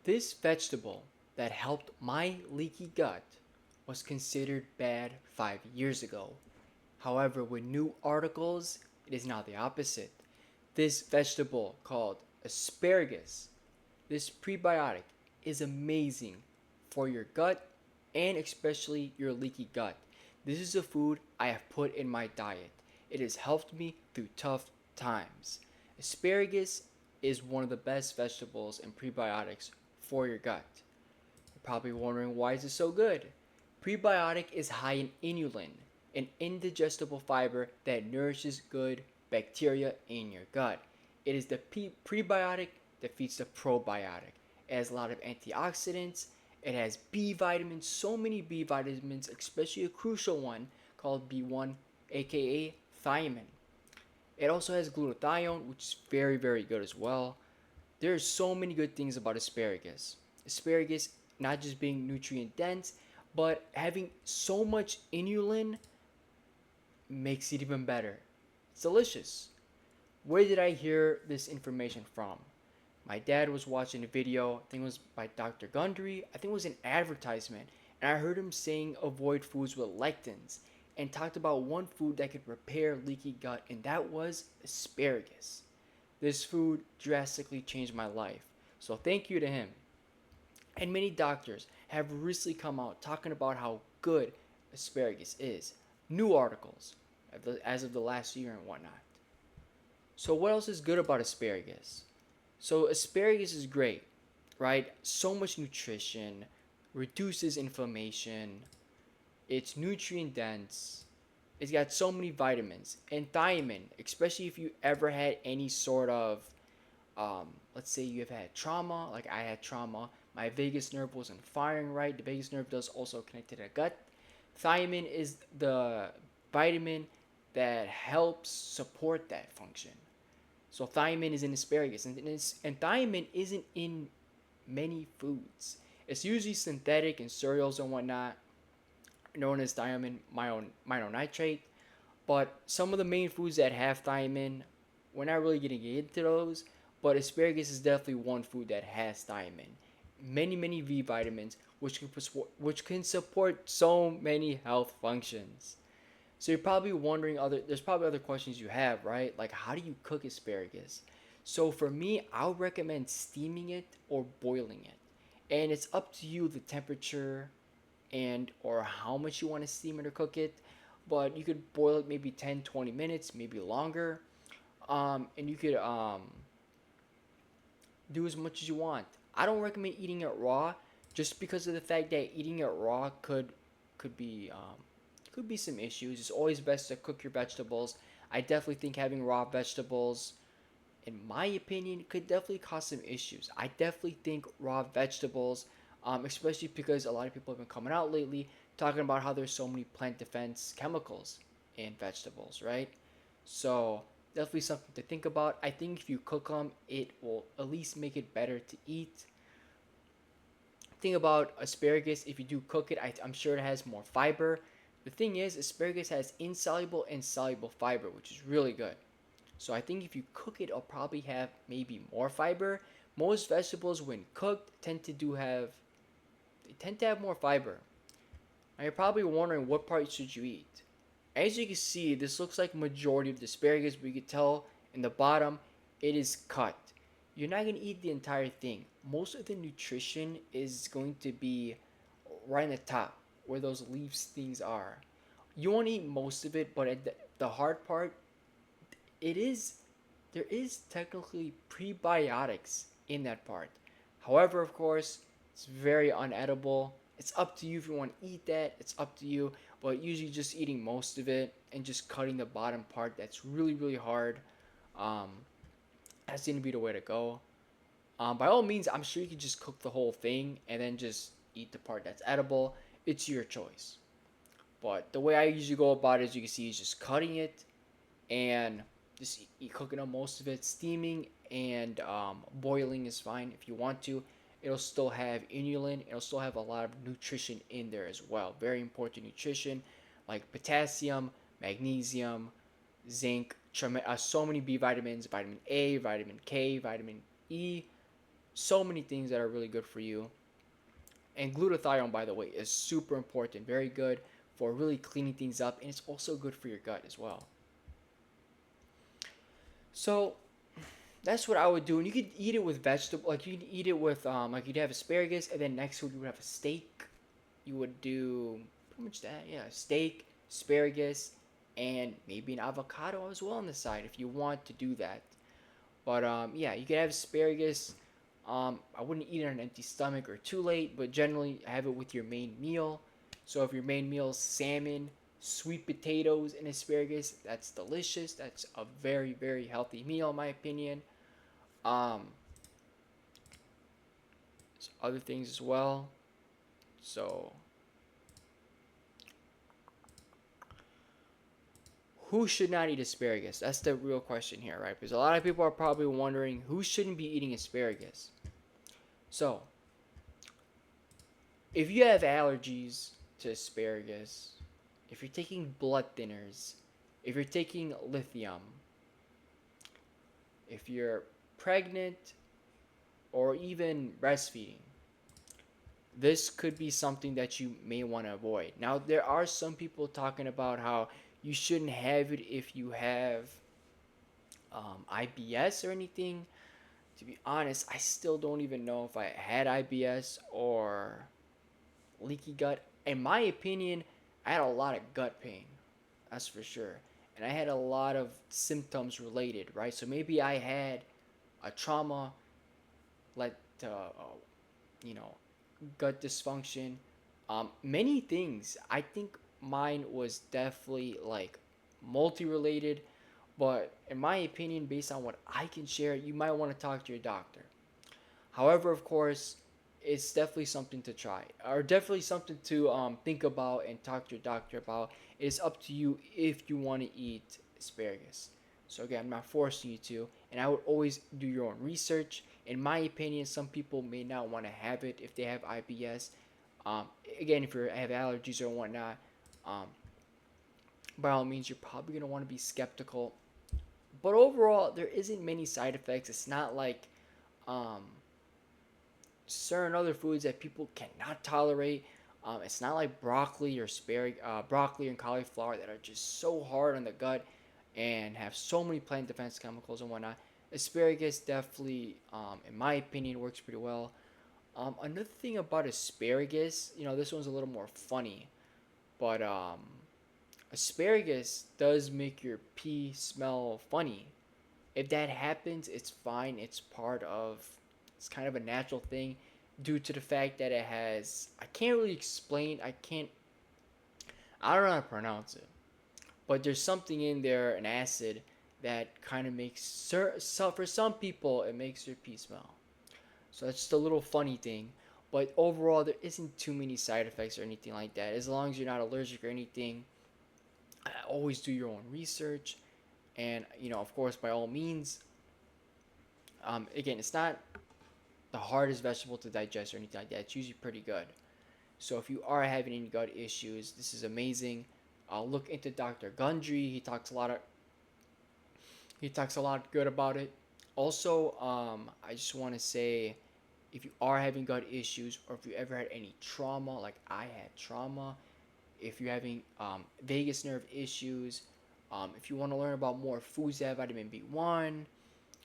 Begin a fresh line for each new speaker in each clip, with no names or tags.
This vegetable that helped my leaky gut was considered bad 5 years ago. However, with new articles, it is now the opposite. This vegetable called asparagus, this prebiotic, is amazing for your gut and especially your leaky gut. This is a food I have put in my diet. It has helped me through tough times. Asparagus is one of the best vegetables and prebiotics for your gut. You're probably wondering why is it so good? Prebiotic is high in inulin, an indigestible fiber that nourishes good bacteria in your gut. It is the prebiotic that feeds the probiotic. It has a lot of antioxidants. It has B vitamins, so many B vitamins, especially a crucial one called B1, aka thiamine. It also has glutathione, which is very, very good as well. There are so many good things about asparagus. Asparagus not just being nutrient dense, but having so much inulin makes it even better. It's delicious. Where did I hear this information from? My dad was watching a video, I think it was by Dr. Gundry, I think it was an advertisement, and I heard him saying avoid foods with lectins and talked about one food that could repair leaky gut, and that was asparagus. This food drastically changed my life, so thank you to him. And many doctors have recently come out talking about how good asparagus is. New articles as of the last year and whatnot. So, what else is good about asparagus? So, asparagus is great, right? So much nutrition, reduces inflammation, it's nutrient dense, it's got so many vitamins and thiamine, especially if you ever had any sort of, let's say you have had trauma, like I had trauma, my vagus nerve wasn't firing right. The vagus nerve does also connect to the gut. Thiamine is the vitamin that helps support that function. So thiamine is in asparagus, and thiamine isn't in many foods. It's usually synthetic in cereals and whatnot, known as thiamine mononitrate. But some of the main foods that have thiamine, we're not really getting into those. But asparagus is definitely one food that has thiamine. Many V vitamins, which can support so many health functions. So you're probably wondering there's probably other questions you have, right? Like how do you cook asparagus? So for me, I would recommend steaming it or boiling it. And it's up to you the temperature and or how much you want to steam it or cook it. But you could boil it maybe 10, 20 minutes, maybe longer. And you could do as much as you want. I don't recommend eating it raw just because of the fact that eating it raw could be some issues. It's always best to cook your vegetables. I definitely think having raw vegetables, in my opinion, could definitely cause some issues. I definitely think raw vegetables, especially because a lot of people have been coming out lately talking about how there's so many plant defense chemicals in vegetables, right? So definitely something to think about. I think if you cook them, it will at least make it better to eat. Thing about asparagus, if you do cook it, I'm sure it has more fiber. The thing is, asparagus has insoluble and soluble fiber, which is really good. So I think if you cook it, it'll probably have maybe more fiber. Most vegetables, when cooked, tend to have more fiber. Now you're probably wondering what part should you eat. As you can see, this looks like majority of the asparagus, but you can tell in the bottom it is cut. You're not gonna eat the entire thing. Most of the nutrition is going to be right in the top where those leaves things are. You won't eat most of it, but at the hard part, it is there is technically prebiotics in that part. However, of course, it's very unedible. It's up to you if you want to eat that. It's up to you. But usually, just eating most of it and just cutting the bottom part that's really really hard. Um, that's gonna be the way to go. By all means, I'm sure you can just cook the whole thing and then just eat the part that's edible. It's your choice. But the way I usually go about it, as you can see, is just cutting it and just cooking up most of it. Steaming and boiling is fine if you want to. It'll still have inulin. It'll still have a lot of nutrition in there as well. Very important nutrition like potassium, magnesium, zinc, so many B vitamins, vitamin A, vitamin K, vitamin E, So many things that are really good for you. And glutathione, by the way, is super important. Very good for really cleaning things up, and it's also good for your gut as well. So that's what I would do. And you could eat it with vegetable, like you could eat it with, like you'd have asparagus, and then next week you would have a steak. You would do pretty much that, yeah, steak, asparagus, and maybe an avocado as well on the side if you want to do that. But yeah, you could have asparagus. I wouldn't eat it on an empty stomach or too late, but generally have it with your main meal. So if your main meal is salmon, sweet potatoes, and asparagus, that's delicious. That's a very, very healthy meal in my opinion. Um, Other things as well. So who should not eat asparagus? That's the real question here, right? Because a lot of people are probably wondering who shouldn't be eating asparagus. So if you have allergies to asparagus, if you're taking blood thinners, if you're taking lithium, if you're pregnant or even breastfeeding, this could be something that you may want to avoid. Now, there are some people talking about how you shouldn't have it if you have IBS or anything. To be honest, I still don't even know if I had IBS or leaky gut. In my opinion, I had a lot of gut pain. That's for sure. And I had a lot of symptoms related, right? So maybe I had a trauma, like, you know, gut dysfunction, many things. I think mine was definitely like multi-related, but in my opinion, based on what I can share, you might want to talk to your doctor. However, of course, it's definitely something to try, or definitely something to think about and talk to your doctor about. It's up to you if you want to eat asparagus. So again, I'm not forcing you to, and I would always do your own research. In my opinion, some people may not want to have it if they have IBS. Um, Again, if you have allergies or whatnot, um, by all means, you're probably gonna want to be skeptical. But overall, there isn't many side effects. It's not like um, certain other foods that people cannot tolerate. It's not like broccoli and cauliflower that are just so hard on the gut and have so many plant defense chemicals and whatnot. Asparagus definitely, in my opinion, works pretty well. Another thing about asparagus, this one's a little more funny, but asparagus does make your pee smell funny. If that happens, it's fine. It's kind of a natural thing due to the fact that it has, I can't really explain, I don't know how to pronounce it, but there's something in there, an acid, that kind of makes, for some people, it makes their pee smell. So that's just a little funny thing. But overall, there isn't too many side effects or anything like that. As long as you're not allergic or anything, always do your own research. And, of course, by all means, again, it's not the hardest vegetable to digest or anything like that. It's usually pretty good. So if you are having any gut issues, this is amazing. Look into Dr. Gundry. He talks a lot good about it. Also, I just want to say, if you are having gut issues or if you ever had any trauma, like I had trauma, if you're having vagus nerve issues, if you want to learn about more foods that have vitamin B1,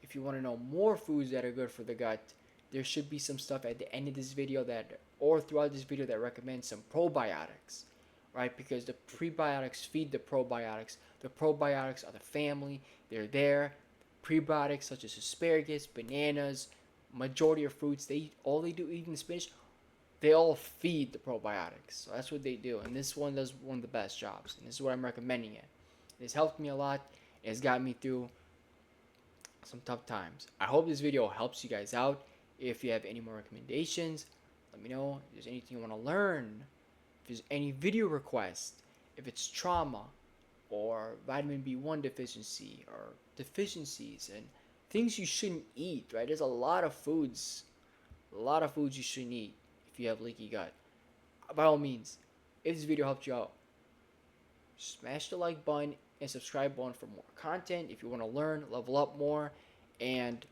if you want to know more foods that are good for the gut, there should be some stuff at the end of this video or throughout this video that recommends some probiotics, right? Because the prebiotics feed the probiotics. The probiotics are the family. They're there. Prebiotics such as asparagus, bananas, majority of fruits, all they do, even spinach, they all feed the probiotics. So that's what they do. And this one does one of the best jobs. And this is what I'm recommending it. It has helped me a lot. It has got me through some tough times. I hope this video helps you guys out. If you have any more recommendations, let me know. If there's anything you want to learn, if there's any video requests, if it's trauma or vitamin B1 deficiency or deficiencies and things you shouldn't eat, right? There's a lot of foods you shouldn't eat if you have leaky gut. By all means, if this video helped you out, smash the like button and subscribe button for more content if you want to learn, level up more, and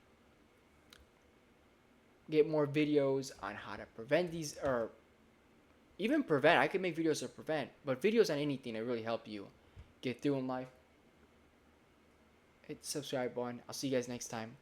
get more videos on how to prevent these, or even prevent. I could make videos to prevent, but videos on anything that really help you get through in life. Hit the subscribe button. I'll see you guys next time.